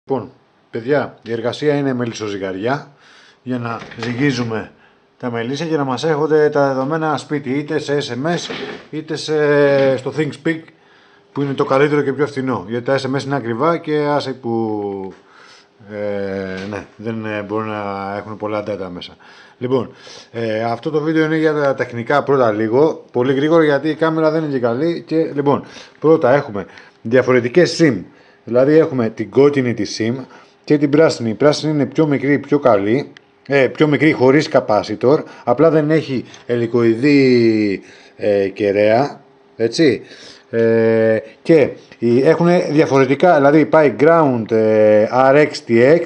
Λοιπόν, παιδιά, η εργασία είναι μελισσοζυγαριά για να ζυγίζουμε τα μελίσια και να μας έρχονται τα δεδομένα σπίτι, είτε σε SMS είτε στο ThinkSpeak, που είναι το καλύτερο και πιο φθηνό, γιατί τα SMS είναι ακριβά και άσε που δεν μπορούν να έχουν πολλά data μέσα. Λοιπόν, αυτό το βίντεο είναι για τα τεχνικά πρώτα λίγο, πολύ γρήγορα γιατί η κάμερα δεν είναι και καλή. Και λοιπόν, πρώτα έχουμε διαφορετικές SIM. Δηλαδή έχουμε την κόκκινη τη SIM και την πράσινη. Η πράσινη είναι πιο μικρή, πιο καλή, πιο μικρή χωρίς capacitor, απλά δεν έχει ελικοειδή κεραία, έτσι. Και έχουν διαφορετικά, δηλαδή πάει ground RX TX,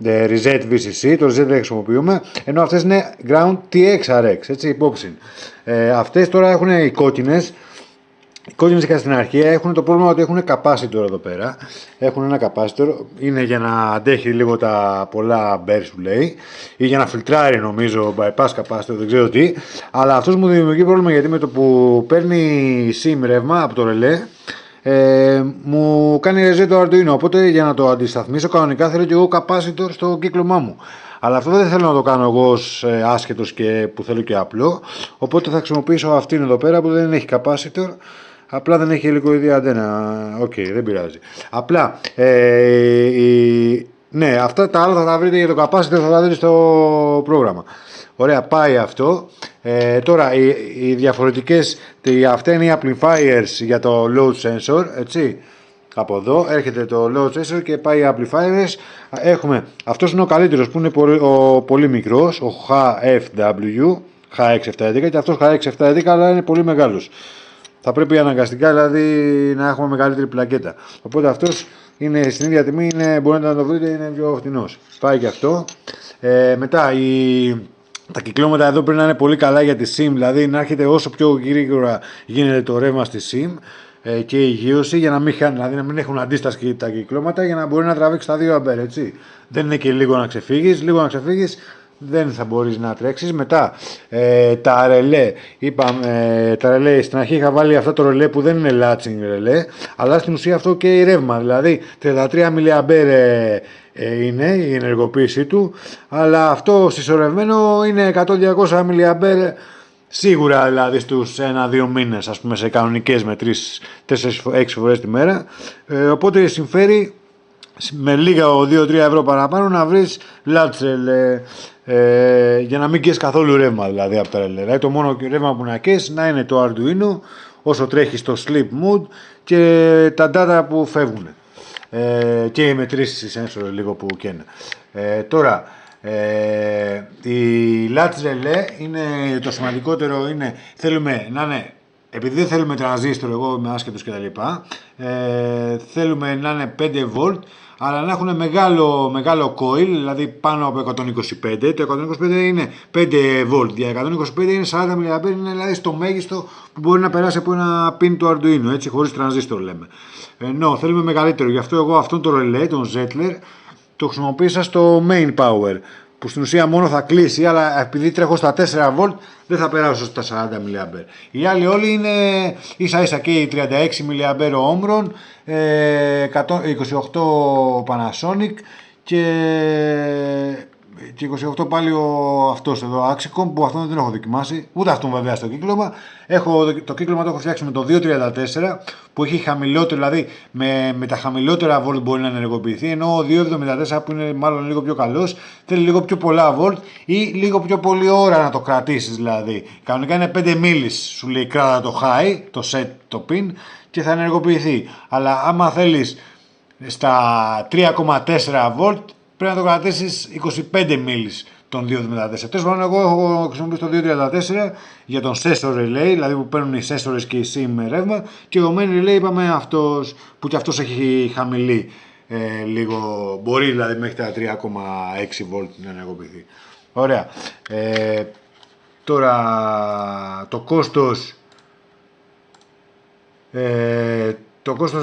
reset VCC, το reset δεν χρησιμοποιούμε, ενώ αυτές είναι ground TX RX, έτσι, υπόψη. Αυτές τώρα έχουν οι κόκκινες. Οι κόκκινες είχα στην αρχή, έχουν το πρόβλημα ότι έχουν capacitor εδώ πέρα. Έχουν ένα capacitor, είναι για να αντέχει λίγο τα πολλά μπέρ σου λέει, ή για να φιλτράρει νομίζω bypass capacitor, δεν ξέρω τι. Αλλά αυτός μου δημιουργεί πρόβλημα γιατί με το που παίρνει SIM ρεύμα από το ρελέ, μου κάνει reset το Arduino. Οπότε για να το αντισταθμίσω κανονικά θέλω και εγώ capacitor στο κύκλωμά μου. Αλλά αυτό δεν θέλω να το κάνω εγώ ως άσχετος και που θέλω και απλό. Οπότε θα χρησιμοποιήσω αυτήν εδώ πέρα που δεν έχει capacitor. Απλά δεν έχει υλικοειδή αντένα. Οκ, δεν πειράζει. Απλά, ναι, αυτά τα άλλα θα τα βρείτε για το capacitor, θα τα βρείτε στο πρόγραμμα. Ωραία, πάει αυτό. Τώρα, οι διαφορετικές, αυτά είναι οι amplifiers για το load sensor, έτσι. Από εδώ έρχεται το load sensor και πάει οι amplifiers. Έχουμε, αυτός είναι ο καλύτερος που είναι ο πολύ μικρός, ο HFW, HX711, και αυτός HX711, αλλά είναι πολύ μεγάλος. Θα πρέπει αναγκαστικά δηλαδή να έχουμε μεγαλύτερη πλακέτα. Οπότε αυτός είναι στην ίδια τιμή, μπορείτε να το βρείτε, είναι πιο φθηνός. Πάει και αυτό. Μετά τα κυκλώματα εδώ πρέπει να είναι πολύ καλά για τη SIM, δηλαδή να έρχεται όσο πιο γρήγορα γίνεται το ρεύμα στη SIM και η υγείωση, για να μην χάνει, δηλαδή να μην έχουν αντίσταση τα κυκλώματα, για να μπορεί να τραβήξει τα 2 αμπέρ, έτσι. Δεν είναι και λίγο να ξεφύγεις, δεν θα μπορείς να τρέξεις. Μετά τα ρελέ, τα ρελέ στην αρχή είχα βάλει αυτό το ρελέ που δεν είναι latching ρελέ, αλλά στην ουσία αυτό και η ρεύμα, δηλαδή 33 mA είναι η ενεργοποίησή του, αλλά αυτό συσσωρευμένο είναι 100-200 mA σίγουρα, δηλαδή στους 1-2 μήνες, ας πούμε, σε κανονικές με 3-4-6 φορές τη μέρα. Οπότε συμφέρει με λίγα 2-3 ευρώ παραπάνω να βρεις latch ρελέ, για να μην καίς καθόλου ρεύμα, δηλαδή από τα ρελέ. Δηλαδή το μόνο ρεύμα που να καίς να είναι το Arduino όσο τρέχει στο sleep mode και τα data που φεύγουν, και οι μετρήσεις sensor λίγο που καίνε. Τώρα η latch ρελέ είναι το σημαντικότερο, είναι θέλουμε να είναι, επειδή δεν θέλουμε τρανζίστορ, εγώ είμαι άσχετος κτλ, θέλουμε να είναι 5 volt, αλλά να έχουν μεγάλο coil, δηλαδή πάνω από 125. Το 125 είναι 5 volt, για 125 είναι 40 mA, είναι δηλαδή στο μέγιστο που μπορεί να περάσει από ένα pin του Arduino, έτσι, χωρίς τρανζίστορ λέμε. Ενώ θέλουμε μεγαλύτερο, γι' αυτό εγώ αυτόν το ρελέ, τον Zettler, το χρησιμοποίησα στο main power, που στην ουσία μόνο θα κλείσει, αλλά επειδή τρέχω στα 4 volt δεν θα περάσω στα 40 mA. Οι άλλοι όλοι είναι ίσα ίσα, και οι 36 mA ο Omron, 28 Panasonic και 28 πάλι αυτός εδώ Axicom, που αυτόν δεν τον έχω δοκιμάσει, ούτε αυτόν βέβαια στο κύκλωμα. Το κύκλωμα το έχω φτιάξει με το 234 που έχει χαμηλότερο, δηλαδή με τα χαμηλότερα volt μπορεί να ενεργοποιηθεί, ενώ ο 274 που είναι μάλλον λίγο πιο καλός θέλει λίγο πιο πολλά volt ή λίγο πιο πολλή ώρα να το κρατήσεις, δηλαδή κανονικά είναι 5 μίλις, σου λέει κράτα το high, το set, το pin, και θα ενεργοποιηθεί. Αλλά άμα θέλεις στα 3,4 volt πρέπει να το κρατήσεις 25 μίλις τον 274. Τέλος πάντων, εγώ έχω χρησιμοποιήσει το 234 για τον sensor relay, δηλαδή που παίρνουν οι sensors και οι SIM ρεύμα, και ο main relay είπαμε αυτός, που και αυτός έχει χαμηλή λίγο, μπορεί δηλαδή μέχρι τα 3,6 volt να ενεργοποιηθεί. Ωραία. Τώρα το κόστος,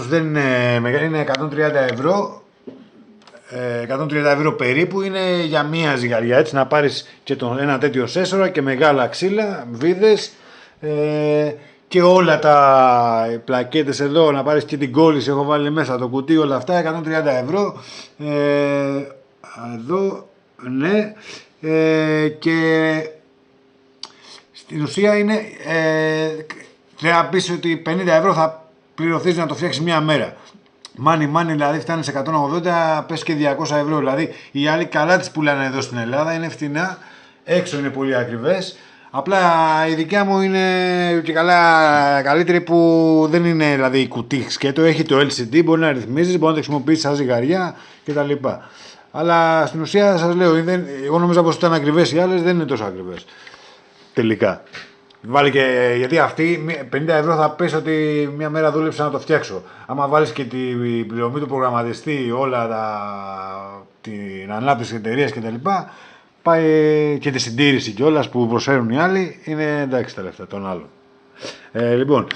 δεν είναι μεγάλο, είναι 130 ευρώ. 130 ευρώ περίπου είναι για μία ζυγαριά, έτσι, να πάρεις και ένα τέτοιο σέσορα και μεγάλα ξύλα, βίδες, και όλα τα πλακέτες εδώ, να πάρεις και την κόλληση, έχω βάλει μέσα το κουτί, όλα αυτά, 130 ευρώ. Εδώ, ναι, και στην ουσία είναι, πρέπει να πεις ότι 50 ευρώ θα πληρωθείς να το φτιάξεις μια μέρα. Money, δηλαδή φτάνει σε 180, πες και 200 ευρώ. Δηλαδή οι άλλοι καλά τις πουλάνε εδώ στην Ελλάδα, είναι φτηνά, έξω είναι πολύ ακριβές. Απλά η δικιά μου είναι και καλά καλύτερη που δεν είναι δηλαδή κουτί σκέτο, έχει το LCD, μπορεί να ρυθμίζεις, μπορεί να το χρησιμοποιήσεις σαν ζυγαριά κτλ. Αλλά στην ουσία σας λέω, εγώ νόμιζα πως ήταν ακριβές οι άλλες, δεν είναι τόσο ακριβές. Τελικά. Βάλει και, γιατί αυτή 50 ευρώ θα πεις ότι μια μέρα δούλεψα να το φτιάξω. Άμα βάλεις και την πληρωμή του προγραμματιστή, όλα την ανάπτυξη εταιρείας κτλ. Πάει και τη συντήρηση κιόλας που προσφέρουν οι άλλοι, είναι εντάξει τα λεφτά των άλλων. Λοιπόν,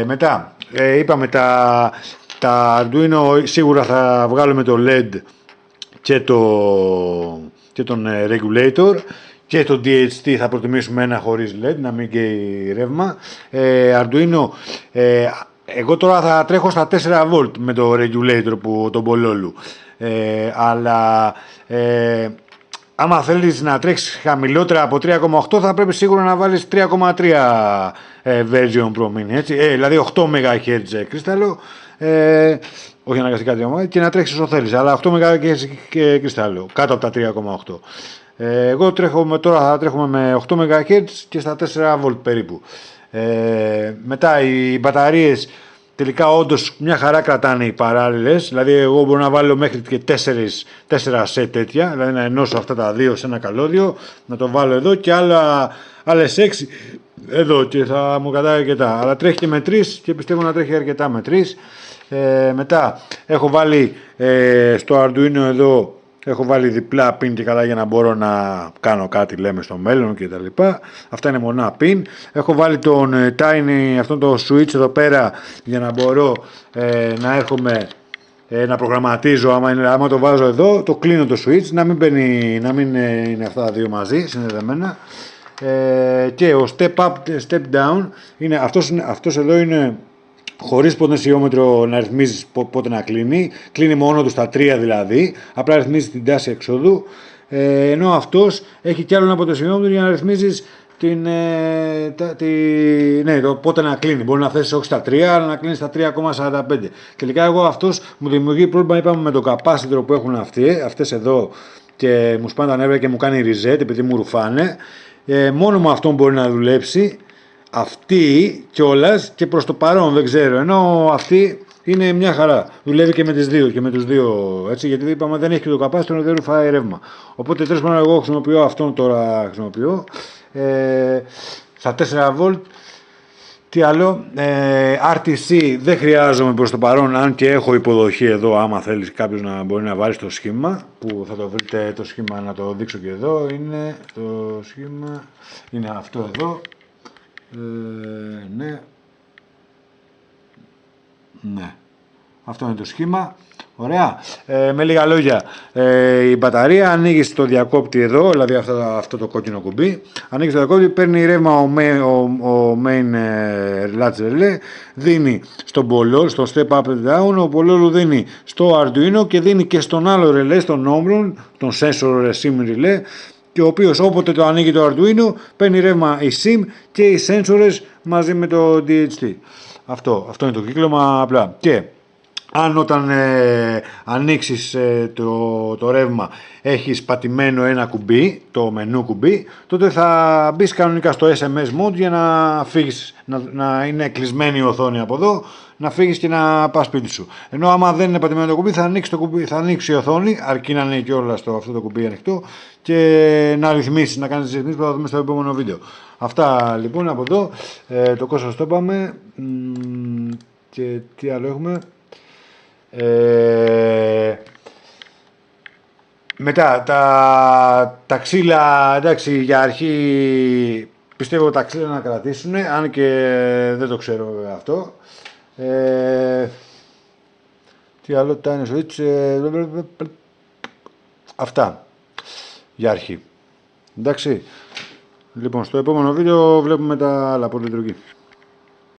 μετά είπαμε τα Arduino σίγουρα θα βγάλουμε το LED και τον regulator. Και το DHT θα προτιμήσουμε ένα χωρίς LED, να μην καίει ρεύμα. Arduino, εγώ τώρα θα τρέχω στα 4V με το regulator τον Bololu. Αλλά άμα θέλεις να τρέξεις χαμηλότερα από 3,8 θα πρέπει σίγουρα να βάλεις 3,3 version Pro Mini, έτσι. Δηλαδή 8 MHz κρίσταλο, όχι αναγκαστικά 3,8 και να τρέξεις όσο θέλεις, αλλά 8 MHz κρίσταλο, κάτω από τα 3,8. Εγώ τώρα θα τρέχουμε με 8 MHz και στα 4V περίπου. Μετά οι μπαταρίες τελικά όντως μια χαρά κρατάνε οι παράλληλες, δηλαδή εγώ μπορώ να βάλω μέχρι και 4 σετ τέτοια, δηλαδή να ενώσω αυτά τα δύο σε ένα καλώδιο, να το βάλω εδώ και άλλες 6 εδώ και θα μου κατάει αρκετά. Αλλά τρέχει και με 3 και πιστεύω να τρέχει αρκετά με 3. Μετά έχω βάλει στο Arduino εδώ, έχω βάλει διπλά pin και καλά για να μπορώ να κάνω κάτι λέμε στο μέλλον και τα λοιπά. Αυτά είναι μονά pin. Έχω βάλει τον tiny, αυτό το switch εδώ πέρα για να μπορώ να έρχομαι να προγραμματίζω. Άμα το βάζω εδώ, το κλείνω το switch, να μην είναι αυτά τα δύο μαζί συνδεδεμένα. Και ο step up, step down, αυτός εδώ είναι χωρίς ποτενσιόμετρο να ρυθμίζεις πότε να κλείνει. Κλείνει μόνο του στα 3 δηλαδή, απλά ρυθμίζει την τάση εξόδου. Ενώ αυτός έχει κι άλλο ένα ποτενσιόμετρο για να ρυθμίζεις το πότε να κλείνει. Μπορεί να θέσεις όχι στα 3, αλλά να κλείνει στα 3,45. Τελικά εγώ αυτός μου δημιουργεί πρόβλημα, είπαμε, με το capacitor που έχουν αυτές εδώ και μου σπάνε τα νεύρα και μου κάνει reset επειδή μου ρουφάνε. Μόνο με αυτόν μπορεί να δουλέψει. Αυτή κιόλας και προς το παρόν δεν ξέρω, ενώ αυτή είναι μια χαρά. Δουλεύει και με τις δύο και με τους δύο, έτσι, γιατί είπαμε δεν έχει και το capacitor, δεν ρουφάει ρεύμα. Οπότε τέλος πάντων εγώ χρησιμοποιώ αυτόν τώρα χρησιμοποιώ. Στα 4V. Τι άλλο, RTC δεν χρειάζομαι προς το παρόν, αν και έχω υποδοχή εδώ, άμα θέλεις κάποιος να μπορεί να βάλει το σχήμα, που θα το βρείτε το σχήμα να το δείξω και εδώ, είναι το σχήμα, είναι αυτό εδώ. Ναι, αυτό είναι το σχήμα. Ωραία. Με λίγα λόγια, η μπαταρία, ανοίγεις το διακόπτη εδώ, δηλαδή αυτό το κόκκινο κουμπί, ανοίγεις το διακόπτη, παίρνει ρεύμα ο main latch relay, δίνει στον Bololu, στο step up and down, ο Bololu δίνει στο Arduino και δίνει και στον άλλο relay, στον Omron, τον sensor sim relay, και ο οποίος όποτε το ανοίγει το Arduino παίρνει ρεύμα η SIM και οι sensors μαζί με το DHT. Αυτό είναι το κύκλωμα απλά. Και αν όταν ανοίξεις το ρεύμα έχεις πατημένο ένα κουμπί, το μενού κουμπί, τότε θα μπεις κανονικά στο SMS mode για να φύγεις, να είναι κλεισμένη η οθόνη από εδώ, να φύγεις και να πας σπίτι σου. Ενώ άμα δεν είναι πατημένο το κουμπί, θα ανοίξει η οθόνη, αρκεί να είναι και όλα αυτό το κουμπί ανοιχτό, και να ρυθμίσεις, να κάνεις τις ρυθμίσεις που θα δούμε στο επόμενο βίντεο. Αυτά λοιπόν από εδώ, το κόστος το είπαμε, και τι άλλο έχουμε. Μετά τα ξύλα, εντάξει, για αρχή πιστεύω τα ξύλα να κρατήσουν, αν και δεν το ξέρω βέβαια αυτό. Τι άλλο, tiny switch, αυτά για αρχή. Εντάξει, λοιπόν, στο επόμενο βίντεο βλέπουμε τα άλλα πολυλειτουργή.